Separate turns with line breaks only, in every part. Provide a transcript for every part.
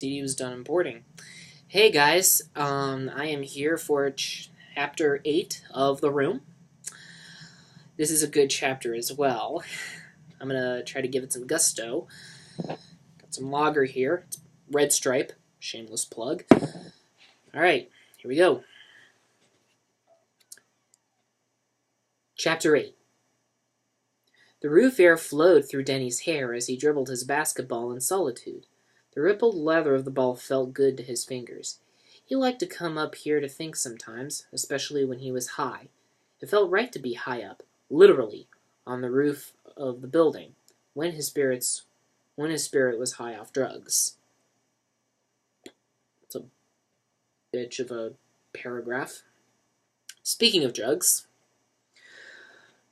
CD was done importing. Hey guys, I am here for chapter 8 of The Room. This is a good chapter as well. I'm gonna try to give it some gusto. Got some lager here. It's Red Stripe. Shameless plug. Alright, here we go. Chapter 8. The roof air flowed through Denny's hair as he dribbled his basketball in solitude. The rippled leather of the ball felt good to his fingers. He liked to come up here to think sometimes, especially when he was high. It felt right to be high up, literally, on the roof of the building, when his spirit was high off drugs. It's a bitch of a paragraph. Speaking of drugs,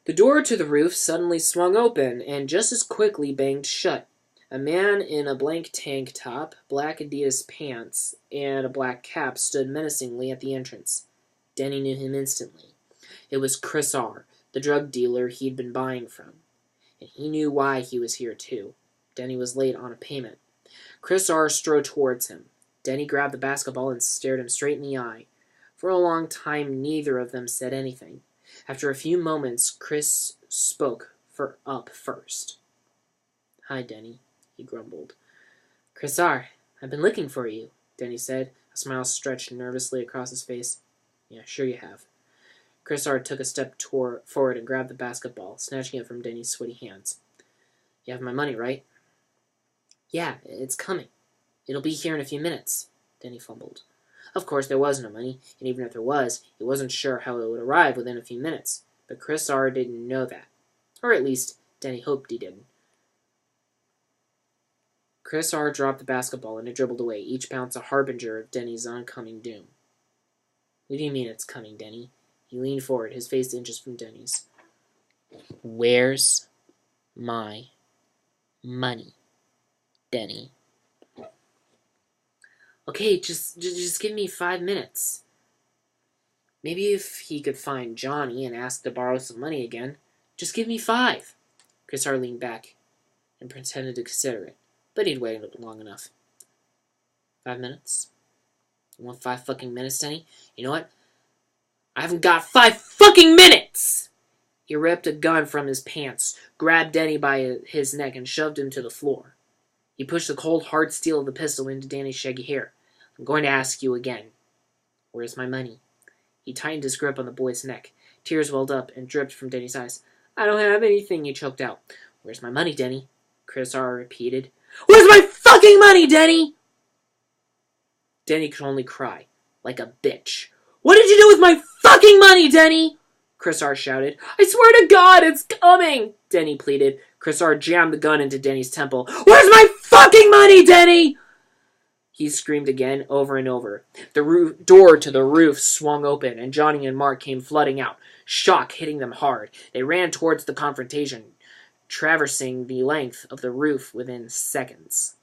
the door to the roof suddenly swung open and just as quickly banged shut. A man in a blank tank top, black Adidas pants, and a black cap stood menacingly at the entrance. Denny knew him instantly. It was Chris R., the drug dealer he'd been buying from. And he knew why he was here, too. Denny was late on a payment. Chris R. strode towards him. Denny grabbed the basketball and stared him straight in the eye. For a long time, neither of them said anything. After a few moments, Chris spoke up first. "Hi, Denny," he grumbled. "Chris R., I've been looking for you," Denny said. A smile stretched nervously across his face. "Yeah, sure you have." Chris R. took a step forward and grabbed the basketball, snatching it from Denny's sweaty hands. "You have my money, right?" "Yeah, it's coming. It'll be here in a few minutes," Denny fumbled. Of course, there was no money, and even if there was, he wasn't sure how it would arrive within a few minutes. But Chris R. didn't know that. Or at least, Denny hoped he didn't. Chris R. dropped the basketball and it dribbled away, each bounce a harbinger of Denny's oncoming doom. "What do you mean it's coming, Denny?" He leaned forward, his face inches from Denny's. "Where's my money, Denny?" "Okay, just give me 5 minutes." Maybe if he could find Johnny and ask to borrow some money again. Just give me 5. Chris R. leaned back and pretended to consider it. But he'd waited long enough. 5 minutes? You want 5 fucking minutes, Denny? You know what? I haven't got 5 fucking minutes! He ripped a gun from his pants, grabbed Denny by his neck, and shoved him to the floor. He pushed the cold, hard steel of the pistol into Danny's shaggy hair. "I'm going to ask you again. Where's my money?" He tightened his grip on the boy's neck. Tears welled up and dripped from Denny's eyes. "I don't have anything," he choked out. "Where's my money, Denny?" Chris R. repeated. "Where's my fucking money, Denny?" Denny could only cry, like a bitch. "What did you do with my fucking money, Denny?" Chris R. shouted. "I swear to God, it's coming!" Denny pleaded. Chris R. jammed the gun into Denny's temple. "Where's my fucking money, Denny?" He screamed again, over and over. The door to the roof swung open, and Johnny and Mark came flooding out, shock hitting them hard. They ran towards the confrontation, traversing the length of the roof within seconds.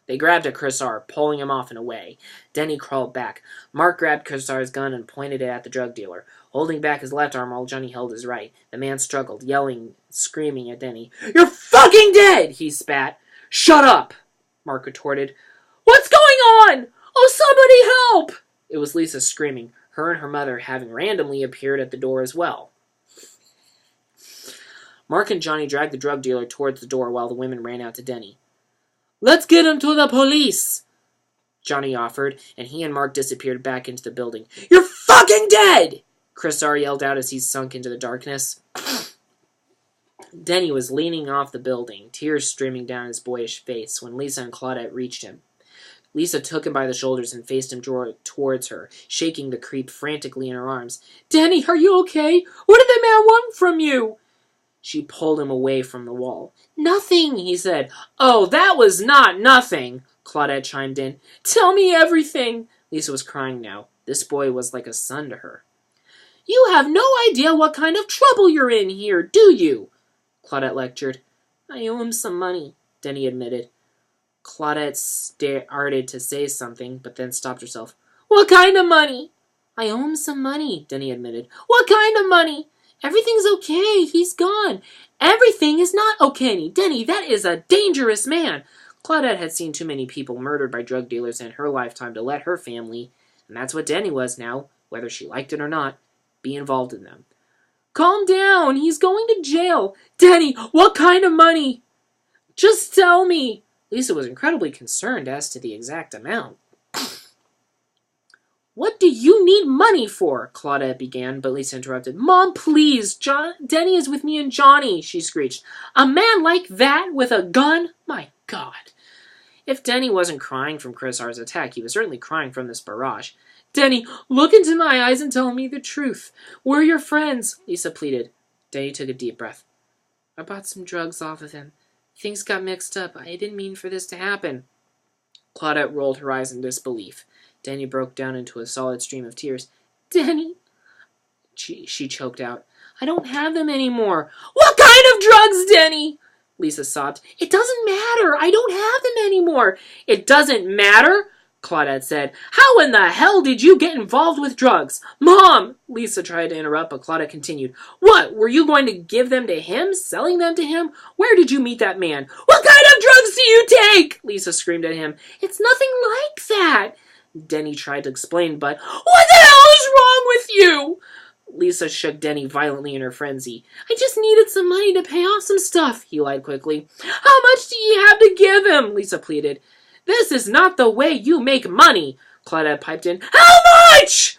They grabbed at Chris R., pulling him off and away. Denny crawled back. Mark grabbed Chris R.'s gun and pointed it at the drug dealer, holding back his left arm while Johnny held his right. The man struggled, yelling, screaming at Denny. "You're fucking dead!" he spat. "Shut up!" Mark retorted. "What's going on? Oh, somebody help!" It was Lisa screaming, her and her mother having randomly appeared at the door as well. Mark and Johnny dragged the drug dealer towards the door while the women ran out to Denny. "Let's get him to the police," Johnny offered, and he and Mark disappeared back into the building. "You're fucking dead!" Chris R. yelled out as he sunk into the darkness. Denny was leaning off the building, tears streaming down his boyish face, when Lisa and Claudette reached him. Lisa took him by the shoulders and faced him towards her, shaking the creep frantically in her arms. "Denny, are you okay? What did the man want from you?" She pulled him away from the wall. "Nothing," he said. "Oh, that was not nothing," Claudette chimed in. "Tell me everything." Lisa was crying now. This boy was like a son to her. "You have no idea what kind of trouble you're in here, do you?" Claudette lectured. "I owe him some money," Denny admitted. Claudette started to say something, but then stopped herself. "What kind of money?" "I owe him some money," Denny admitted. "What kind of money?" "Everything's okay. He's gone." "Everything is not okay, Denny. That is a dangerous man." Claudette had seen too many people murdered by drug dealers in her lifetime to let her family, and that's what Denny was now, whether she liked it or not, be involved in them. Calm down, he's going to jail. Denny, what kind of money? Just tell me. Lisa was incredibly concerned as to the exact amount. What do you need money for? Claudette began, but Lisa interrupted. Mom, please, Denny is with me and Johnny, she screeched. A man like that with a gun? My God. If Denny wasn't crying from Chris R's attack, he was certainly crying from this barrage. Denny, look into my eyes and tell me the truth. We're your friends, Lisa pleaded. Denny took a deep breath. I bought some drugs off of him. Things got mixed up. I didn't mean for this to happen. Claudette rolled her eyes in disbelief. Denny broke down into a solid stream of tears. Denny, she choked out. I don't have them anymore. What kind of drugs, Denny? Lisa sobbed. It doesn't matter. I don't have them anymore. It doesn't matter? Claudette said. How in the hell did you get involved with drugs? Mom! Lisa tried to interrupt, but Claudette continued. What? Were you going to give them to him? Selling them to him? Where did you meet that man? What kind of drugs do you take? Lisa screamed at him. It's nothing like that. Denny tried to explain, but what the hell is wrong with you? Lisa shook Denny violently in her frenzy. I just needed some money to pay off some stuff, he lied quickly. How much do you have to give him? Lisa pleaded. This is not the way you make money, Claudette piped in. How much?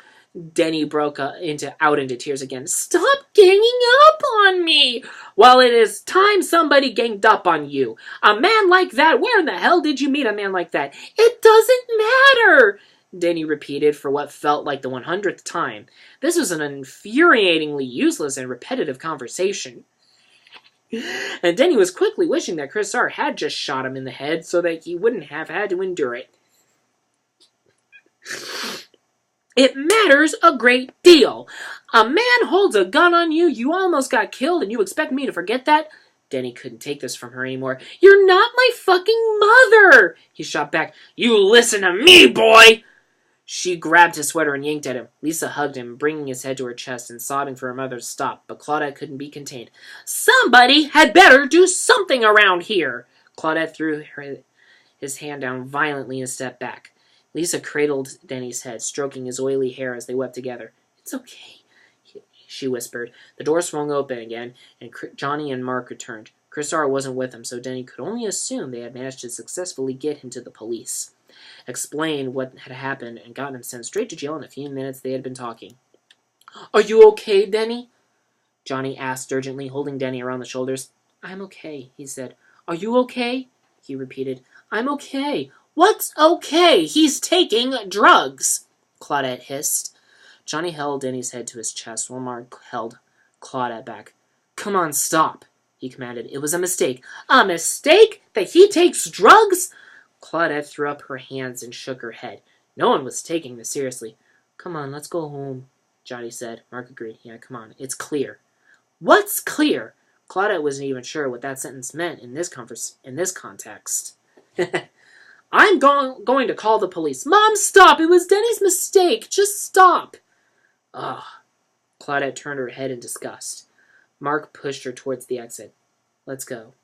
Denny broke out into tears again. Stop ganging up on me. Well, it is time somebody ganged up on you. A man like that, where in the hell did you meet a man like that? It doesn't matter, Denny repeated for what felt like the 100th time. This was an infuriatingly useless and repetitive conversation. And Denny was quickly wishing that Chris R had just shot him in the head so that he wouldn't have had to endure it. It matters a great deal. A man holds a gun on you, you almost got killed, and you expect me to forget that? Denny couldn't take this from her anymore. You're not my fucking mother! He shot back. You listen to me, boy! She grabbed his sweater and yanked at him. Lisa hugged him, bringing his head to her chest and sobbing for her mother to stop, but Claudette couldn't be contained. Somebody had better do something around here! Claudette threw his hand down violently and stepped back. Lisa cradled Denny's head, stroking his oily hair as they wept together. It's okay, she whispered. The door swung open again, and Johnny and Mark returned. Chris R wasn't with them, so Denny could only assume they had managed to successfully get him to the police. Explained what had happened, and gotten him sent straight to jail in a few minutes they had been talking. Are you okay, Denny? Johnny asked urgently, holding Denny around the shoulders. I'm okay, he said. Are you okay? He repeated. I'm okay. What's okay? He's taking drugs, Claudette hissed. Johnny held Denny's head to his chest while Mark held Claudette back. Come on, stop, he commanded. It was a mistake. A mistake? That he takes drugs? Claudette threw up her hands and shook her head. No one was taking this seriously. Come on, let's go home, Johnny said. Mark agreed. Yeah, come on. It's clear. What's clear? Claudette wasn't even sure what that sentence meant in this context. I'm going to call the police. Mom, stop! It was Denny's mistake. Just stop. Ugh. Claudette turned her head in disgust. Mark pushed her towards the exit. Let's go.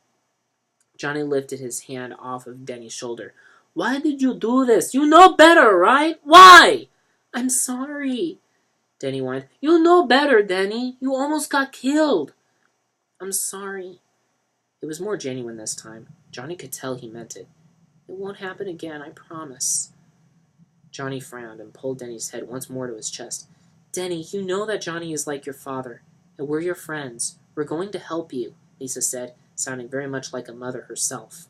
Johnny lifted his hand off of Denny's shoulder. Why did you do this? You know better, right? Why? I'm sorry, Denny whined. You know better, Denny. You almost got killed. I'm sorry. It was more genuine this time. Johnny could tell he meant it. It won't happen again, I promise. Johnny frowned and pulled Denny's head once more to his chest. Denny, you know that Johnny is like your father, and we're your friends. We're going to help you, Lisa said, sounding very much like a mother herself.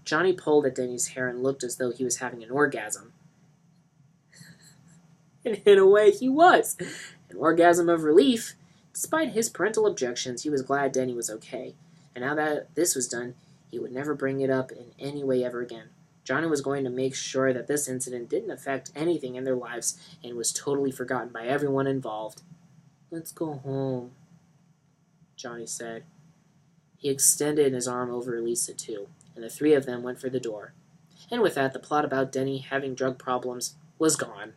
Johnny pulled at Denny's hair and looked as though he was having an orgasm. And in a way, he was. An orgasm of relief. Despite his parental objections, he was glad Denny was okay. And now that this was done, he would never bring it up in any way ever again. Johnny was going to make sure that this incident didn't affect anything in their lives and was totally forgotten by everyone involved. Let's go home, Johnny said. He extended his arm over Lisa, too, and the three of them went for the door. And with that, the plot about Denny having drug problems was gone.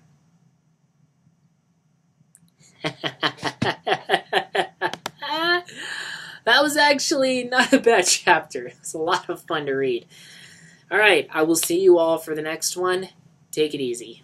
That was actually not a bad chapter. It was a lot of fun to read. All right, I will see you all for the next one. Take it easy.